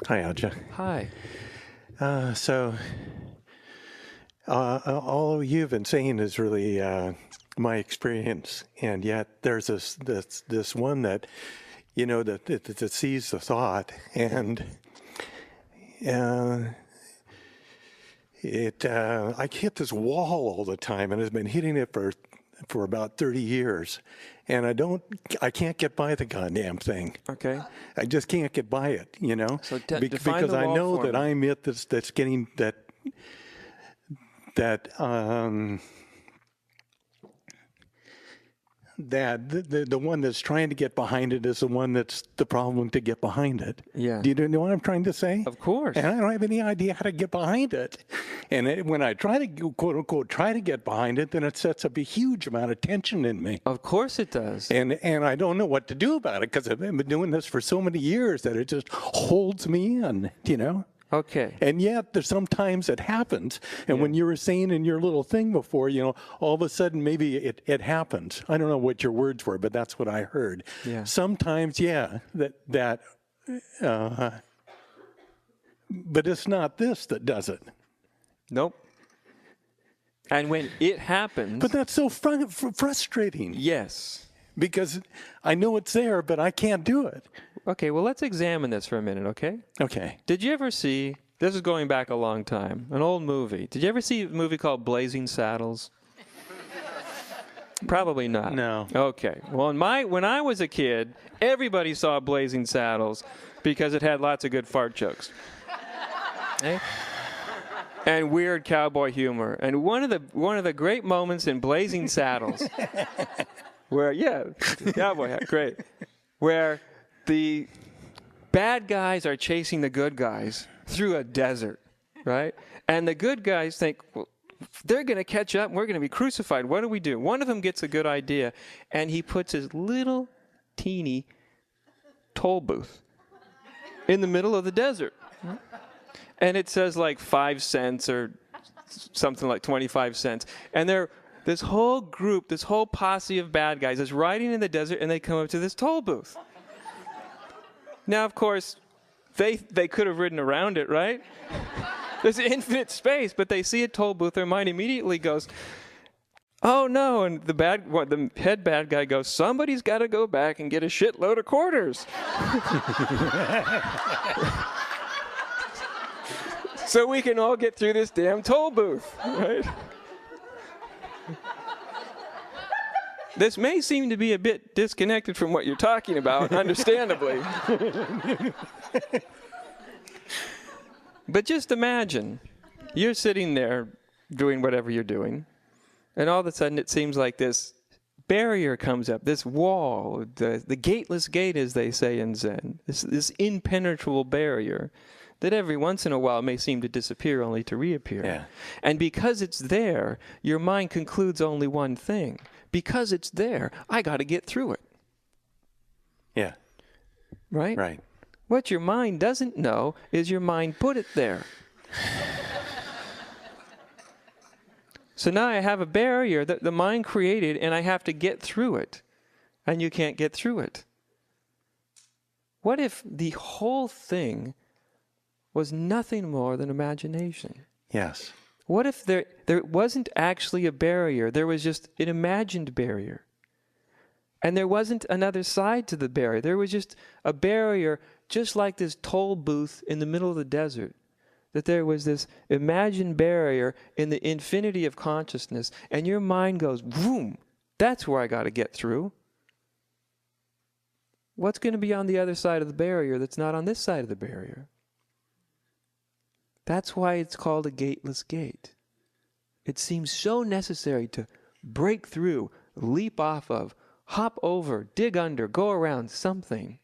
Hi, Aja. Hi. All you've been saying is really my experience, and yet there's this one that, that sees the thought, and I hit this wall all the time, and I've been hitting it for about 30 years, and I can't get by the goddamn thing. Okay. I just can't get by it, So define because the I wall know for that me. I'm it that's getting that the one that's trying to get behind it is the one that's the problem to get behind it. Yeah. Do you know what I'm trying to say? Of course. And I don't have any idea how to get behind it. And when I try to, quote unquote, try to get behind it, then it sets up a huge amount of tension in me. Of course it does. And I don't know what to do about it because I've been doing this for so many years that it just holds me in, Okay. And yet, there's sometimes it happens. And when you were saying in your little thing before, all of a sudden maybe it happens. I don't know what your words were, but that's what I heard. Yeah. Sometimes, but it's not this that does it. Nope. And when it happens... But that's so frustrating. Yes. Because I know it's there, but I can't do it. Okay, well, let's examine this for a minute, okay? Okay. Did you ever see, this is going back a long time, an old movie. Did you ever see a movie called Blazing Saddles? Probably not. No. Okay. Well, when I was a kid, everybody saw Blazing Saddles because it had lots of good fart jokes. Okay? And weird cowboy humor. And one of the great moments in Blazing Saddles, where, cowboy hat, great, where the bad guys are chasing the good guys through a desert, right? And the good guys think, well, they're going to catch up and we're going to be crucified. What do we do? One of them gets a good idea, and he puts his little teeny toll booth in the middle of the desert. And it says like 5 cents or something like 25 cents. And this whole group, this whole posse of bad guys is riding in the desert, and they come up to this toll booth. Now, of course, they could have ridden around it, right? There's infinite space, but they see a toll booth. Their mind immediately goes, oh, no. And the head bad guy goes, somebody's got to go back and get a shitload of quarters. So we can all get through this damn toll booth, right? This may seem to be a bit disconnected from what you're talking about, understandably. But just imagine, you're sitting there doing whatever you're doing, and all of a sudden it seems like this barrier comes up, this wall, the gateless gate, as they say in Zen, this impenetrable barrier that every once in a while may seem to disappear only to reappear. Yeah. And because it's there, your mind concludes only one thing. Because it's there, I got to get through it. Yeah. Right? Right. What your mind doesn't know is your mind put it there. So now I have a barrier that the mind created, and I have to get through it. And you can't get through it. What if the whole thing was nothing more than imagination? Yes. What if there wasn't actually a barrier, there was just an imagined barrier? And there wasn't another side to the barrier. There was just a barrier, just like this toll booth in the middle of the desert. That there was this imagined barrier in the infinity of consciousness, and your mind goes, boom, that's where I got to get through. What's going to be on the other side of the barrier that's not on this side of the barrier? That's why it's called a gateless gate. It seems so necessary to break through, leap off of, hop over, dig under, go around something.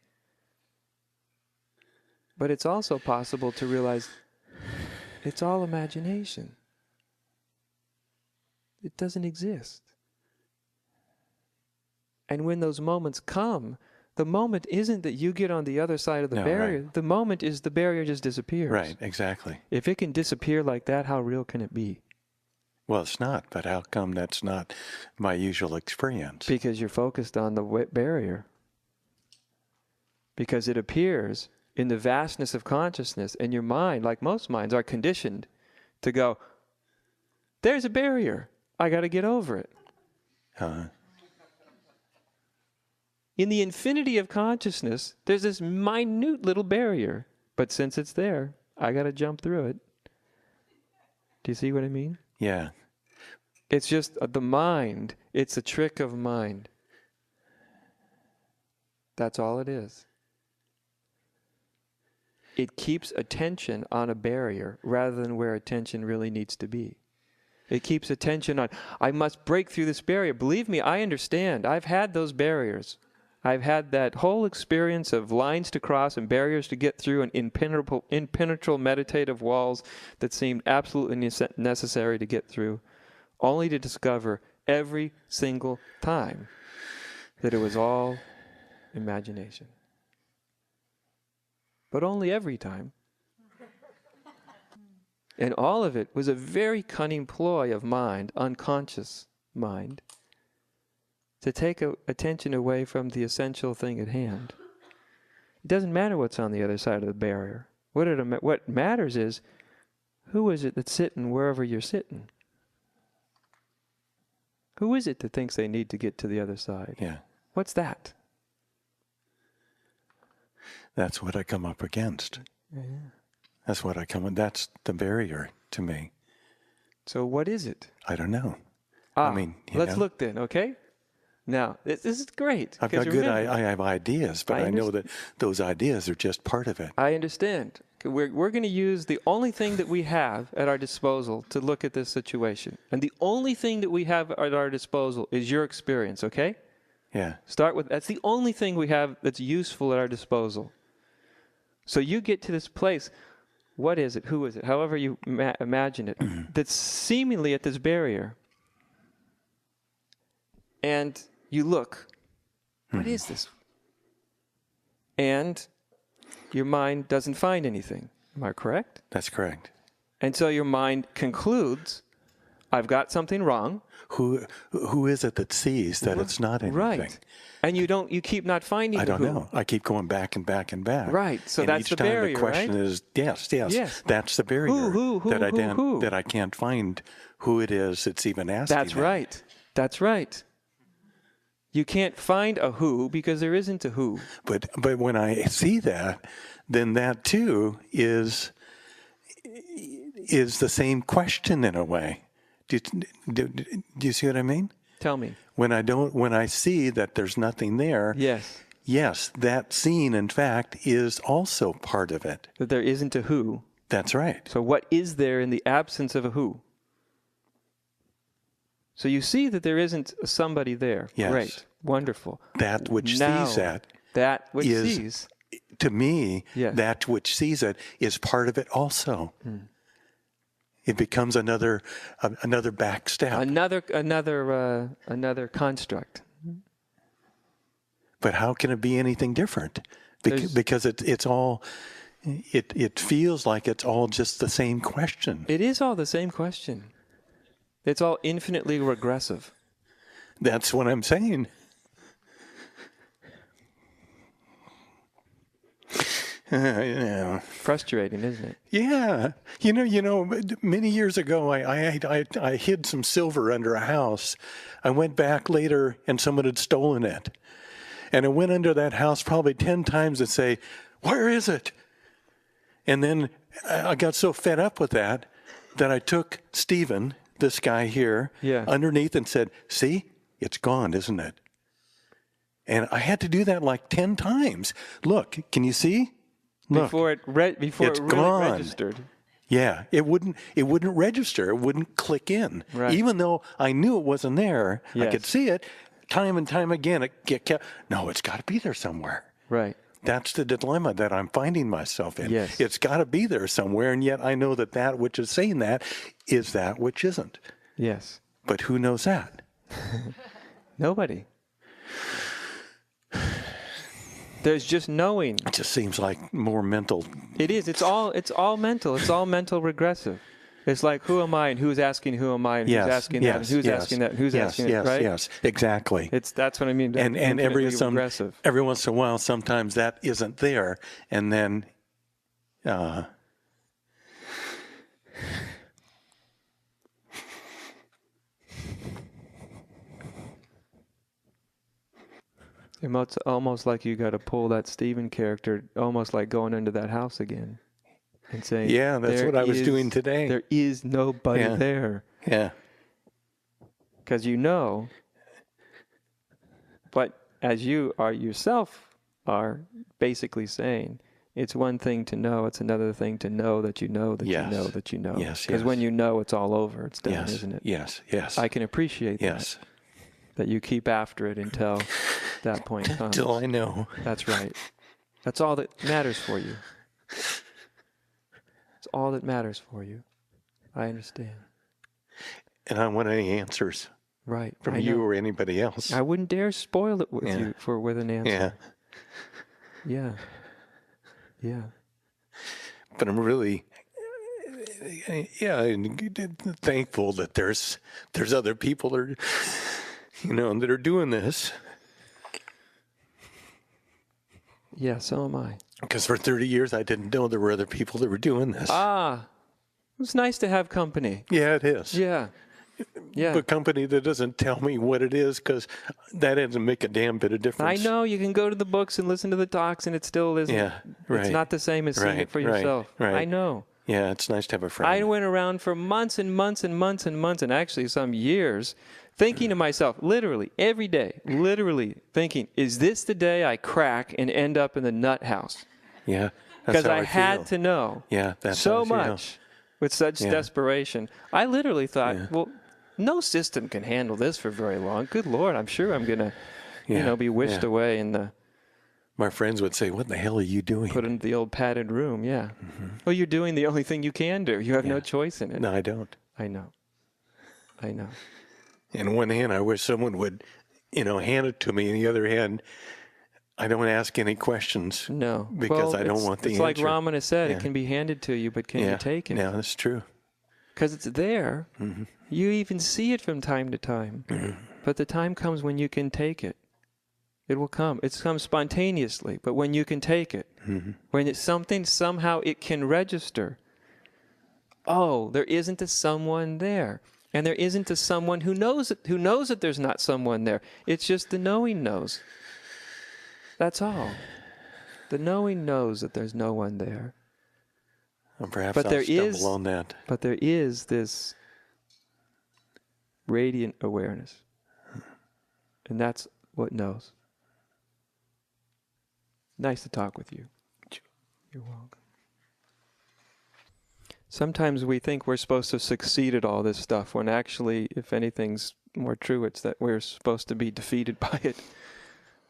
But it's also possible to realize it's all imagination. It doesn't exist. And when those moments come, the moment isn't that you get on the other side of the barrier. Right. The moment is the barrier just disappears. Right, exactly. If it can disappear like that, how real can it be? Well, it's not, but how come that's not my usual experience? Because you're focused on the barrier. Because it appears in the vastness of consciousness, and your mind, like most minds, are conditioned to go, there's a barrier. I got to get over it. In the infinity of consciousness, there's this minute little barrier. But since it's there, I got to jump through it. Do you see what I mean? Yeah. It's just the mind. It's a trick of mind. That's all it is. It keeps attention on a barrier rather than where attention really needs to be. It keeps attention on, I must break through this barrier. Believe me, I understand. I've had those barriers. I've had that whole experience of lines to cross and barriers to get through and impenetrable meditative walls that seemed absolutely necessary to get through, only to discover every single time that it was all imagination. But only every time. And all of it was a very cunning ploy of mind, unconscious mind, to take attention away from the essential thing at hand. It doesn't matter what's on the other side of the barrier. What matters is, who is it that's sitting wherever you're sitting? Who is it that thinks they need to get to the other side? Yeah. What's that? That's what I come up against. Yeah. That's the barrier to me. So what is it? I don't know. Let's look then, okay? Now, this is great. I've got I have ideas, but I know that those ideas are just part of it. I understand. We're going to use the only thing that we have at our disposal to look at this situation. And the only thing that we have at our disposal is your experience, okay? Yeah. That's the only thing we have that's useful at our disposal. So you get to this place. What is it? Who is it? However you imagine it. That's seemingly at this barrier. And you look, what is this? And your mind doesn't find anything. Am I correct? That's correct. And so your mind concludes, I've got something wrong. Who is it that sees that it's not anything? Right. And you keep not finding I don't who. know. I keep going back and back and back. Right. So and that's the barrier, each time the question right? is, yes. That's the barrier. Who, that I can't find who it is that's even asking. That's right. That's right. You can't find a who because there isn't a who. But when I see that, then that too is the same question in a way. Do you see what I mean? Tell me. When I see that there's nothing there. Yes, that scene, in fact, is also part of it. That there isn't a who. That's right. So what is there in the absence of a who? So you see that there isn't somebody there. Yes. Great. Wonderful. That which now, sees that. That which is, sees. To me, yes. That which sees it is part of it also. It becomes another back step. Another construct. But how can it be anything different? Because it's all. It feels like it's all just the same question. It is all the same question. It's all infinitely regressive. That's what I'm saying. Yeah. Frustrating, isn't it? Yeah. You know, many years ago, I hid some silver under a house. I went back later and someone had stolen it. And I went under that house probably 10 times and say, where is it? And then I got so fed up with that I took Stephen, this guy here, underneath and said, see, it's gone, isn't it? And I had to do that like 10 times. Look, can you see? Look, before it really registered. Yeah, it wouldn't register. It wouldn't click in. Right. Even though I knew it wasn't there, I could see it time and time again. It's got to be there somewhere. Right. That's the dilemma that I'm finding myself in. Yes. It's got to be there somewhere, and yet I know that which is saying that is that which isn't. Yes. But who knows that? Nobody. There's just knowing. It just seems like more mental. It is. It's all mental. It's all mental regressive. It's like, who am I and who's asking who am I and Yes, who's asking yes, that and who's yes, asking that and who's yes, asking yes, it, right? Yes, exactly. That's what I mean. And every Aggressive. once in a while, sometimes that isn't there, and then It's almost like you got to pull that Stephen character, almost like going into that house again and saying, yeah, that's what I was doing today. There is nobody there. Yeah. Because you know, but as you are yourself are basically saying, it's one thing to know, it's another thing to know that you know that you know that you know. Yes, Because when you know, it's all over. It's done, yes, isn't it? Yes, yes. I can appreciate yes. that you keep after it until that point comes. Until I know. That's right. That's all that matters for you. It's all that matters for you. I understand. And I don't want any answers. Right. From you or anybody else. I wouldn't dare spoil it with you with an answer. Yeah. Yeah. But I'm really, thankful that there's other people that are, that are doing this. Yeah, so am I. Because for 30 years, I didn't know there were other people that were doing this. It's nice to have company. Yeah, it is. Yeah. Yeah. But company that doesn't tell me what it is, because that doesn't make a damn bit of difference. I know. You can go to the books and listen to the talks, and it still isn't. Yeah, right. It's not the same as seeing it for yourself. Right. I know. Yeah, it's nice to have a friend. I went around for months and months and months and months, and actually some years, thinking to myself, literally, every day, thinking, is this the day I crack and end up in the nut house? Yeah. Because I had to know that's so much with such desperation. I literally thought, well, no system can handle this for very long. Good Lord, I'm sure I'm going to, be wished away in the... My friends would say, what the hell are you doing? Put into the old padded room, Well, you're doing the only thing you can do. You have no choice in it. No, I don't. I know. In one hand, I wish someone would, hand it to me. In the other hand, I don't ask any questions. No. Because I don't want the answer. answer. It's like Ramana said, it can be handed to you, but can you take it? Yeah, that's true. Because it's there. Mm-hmm. You even see it from time to time. Mm-hmm. But the time comes when you can take it. It will come. It comes spontaneously, but when you can take it, when it's something, somehow it can register. Oh, there isn't a someone there. And there isn't a someone who knows that there's not someone there. It's just the knowing knows. That's all. The knowing knows that there's no one there. Well, perhaps I'll stumble on that. But there is this radiant awareness. And that's what knows. Nice to talk with you. You're welcome. Sometimes we think we're supposed to succeed at all this stuff, when actually, if anything's more true, it's that we're supposed to be defeated by it.